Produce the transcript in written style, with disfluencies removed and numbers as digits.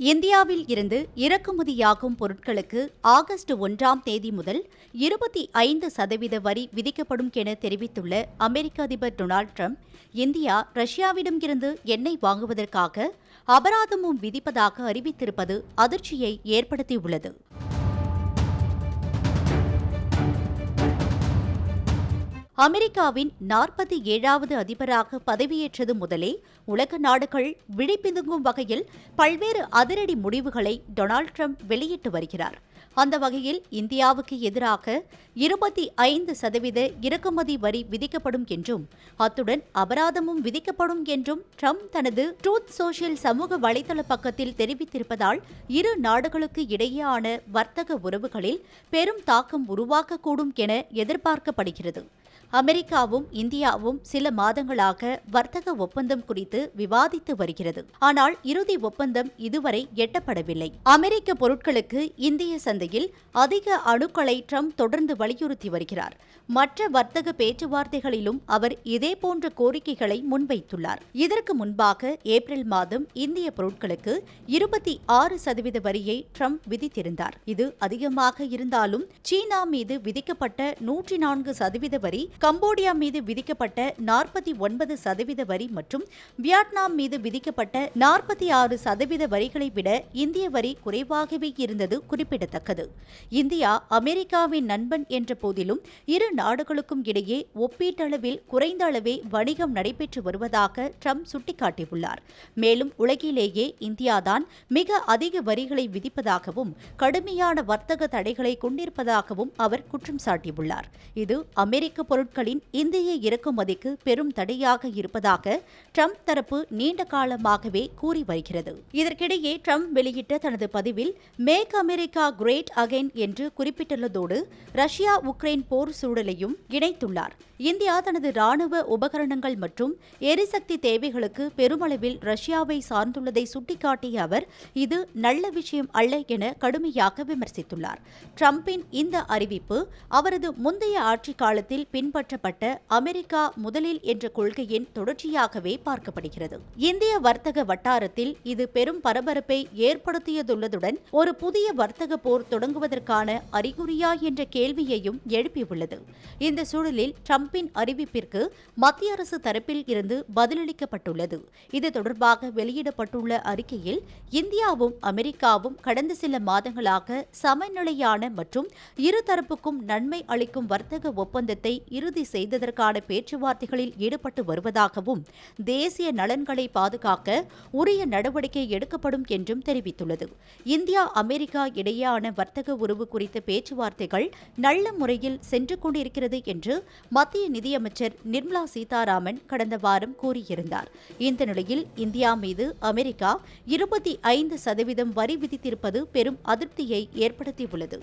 இந்தியாவில் இருந்து இறக்குமதியாகும் பொருட்களுக்கு ஆகஸ்ட் 1ஆம் தேதி முதல் 25% வரி விதிக்கப்படும் என தெரிவித்துள்ள அமெரிக்க அதிபர் டொனால்டு டிரம்ப், இந்தியா ரஷ்யாவிடம் இருந்து எண்ணெய் வாங்குவதற்காக அபராதமும் விதிப்பதாக அறிவித்திருப்பது அதிர்ச்சியை ஏற்படுத்தியுள்ளது. அமெரிக்காவின் 47வது அதிபராக பதவியேற்றது முதலே உலக நாடுகள் விழிப்பிதுங்கும் வகையில் பல்வேறு அதிரடி முடிவுகளை டொனால்டு டிரம்ப் வெளியிட்டு வருகிறார். அந்த வகையில் இந்தியாவுக்கு எதிராக 25% இறக்குமதி வரி விதிக்கப்படும் என்றும் அத்துடன் அபராதமும் விதிக்கப்படும் என்றும் டிரம்ப் தனது ட்ரூத் சோஷியல் சமூக வலைதள பக்கத்தில் தெரிவித்திருப்பதால் இரு நாடுகளுக்கு இடையேயான வர்த்தக உறவுகளில் பெரும் தாக்கம் உருவாக்கக்கூடும் என எதிர்பார்க்கப்படுகிறது. அமெரிக்காவும் இந்தியாவும் சில மாதங்களாக வர்த்தக ஒப்பந்தம் குறித்து விவாதித்து வருகிறது. ஆனால் இறுதி ஒப்பந்தம் இதுவரை எட்டப்படவில்லை. அமெரிக்க பொருட்களுக்கு இந்திய சந்தையில் அதிக அணுக்களை டிரம்ப் தொடர்ந்து வலியுறுத்தி வருகிறார். மற்ற வர்த்தக பேச்சுவார்த்தைகளிலும் அவர் இதேபோன்ற கோரிக்கைகளை முன்வைத்துள்ளார். இதற்கு முன்பாக ஏப்ரல் மாதம் இந்திய பொருட்களுக்கு 26% வரியை டிரம்ப் விதித்திருந்தார். இது அதிகமாக இருந்தாலும் சீனா மீது விதிக்கப்பட்ட 104% வரி, கம்போடியா மீது விதிக்கப்பட்ட 49% வரி மற்றும் வியட்நாம் மீது விதிக்கப்பட்ட 46% வரிகளை விட இந்திய வரி குறைவாகவே இருந்தது குறிப்பிடத்தக்கது. இந்தியா அமெரிக்காவின் நண்பன் என்ற போதிலும் இரு நாடுகளுக்கும் இடையே ஒப்பீட்டளவில் குறைந்த அளவே வணிகம் நடைபெற்று வருவதாக டிரம்ப் சுட்டிக்காட்டியுள்ளார். மேலும் உலகிலேயே இந்தியாதான் மிக அதிக வரிகளை விதிப்பதாகவும் கடுமையான வர்த்தக தடைகளை கொண்டிருப்பதாகவும் அவர் குற்றம் சாட்டியுள்ளார். இது அமெரிக்க பொருட்களின் இந்திய இறக்குமதிக்கு பெரும் தடையாக இருப்பதாக டிரம்ப் தரப்பு நீண்ட காலமாகவே கூறி வருகிறது. இதற்கிடையே டிரம்ப் வெளியிட்ட தனது பதிவில் மேக் அமெரிக்கா கிரேட் அகைன் என்று குறிப்பிட்டுள்ளதோடு ரஷ்யா உக்ரைன் போர் சூழலையும் இணைத்துள்ளார். இந்தியா தனது ராணுவ உபகரணங்கள் மற்றும் எரிசக்தி தேவைகளுக்கு பெருமளவில் ரஷ்யாவை சார்ந்துள்ளதை சுட்டிக்காட்டிய அவர், இது நல்ல விஷயம் அல்ல என கடுமையாக விமர்சித்துள்ளார். டிரம்பின் இந்த அறிவிப்பு அவரது முந்தைய ஆட்சிக் காலத்தில் பின்பற்றப்பட்ட அமெரிக்கா முதலில் என்ற கொள்கையின் தொடர்ச்சியாகவே பார்க்கப்படுகிறது. இந்திய வர்த்தக வட்டாரத்தில் இது பெரும் பரபரப்பை ஏற்படுத்தியதுள்ளதுடன் ஒரு புதிய வர்த்தக போர் தொடங்குவதற்கான அறிகுறியா என்ற கேள்வியையும் எழுப்பியுள்ளது. இந்த சூழலில் டிரம்பின் அறிவிப்பிற்கு மத்திய அரசு தரப்பில் இருந்து பதிலளிக்கப்பட்டுள்ளது. இது தொடர்பாக வெளியிடப்பட்டுள்ள அறிக்கையில், இந்தியாவும் அமெரிக்காவும் கடந்த சில மாதங்களாக சமநிலையான மற்றும் இருதரப்புக்கும் நன்மை அளிக்கும் வர்த்தக ஒப்பந்தத்தை இறுதி செய்ததற்கான பேச்சுவார்த்தைகளில் ஈடுபட்டு வருவதாகவும் தேசிய நலன்களை பாதுகாக்க உரிய நடவடிக்கை எடுக்கப்படும் என்றும் தெரிவித்துள்ளது. இந்தியா அமெரிக்கா இடையேயான வர்த்தக உறவு குறித்த பேச்சுவார்த்தைகள் நல்ல முறையில் சென்று கொண்டிருக்கிறது என்று மத்திய நிதியமைச்சர் நிர்மலா சீதாராமன் கடந்த வாரம் கூறியிருந்தார். இந்த நிலையில் இந்தியா மீது அமெரிக்கா 25% வரி விதித்திருப்பது பெரும் அதிருப்தியை ஏற்படுத்தியுள்ளது.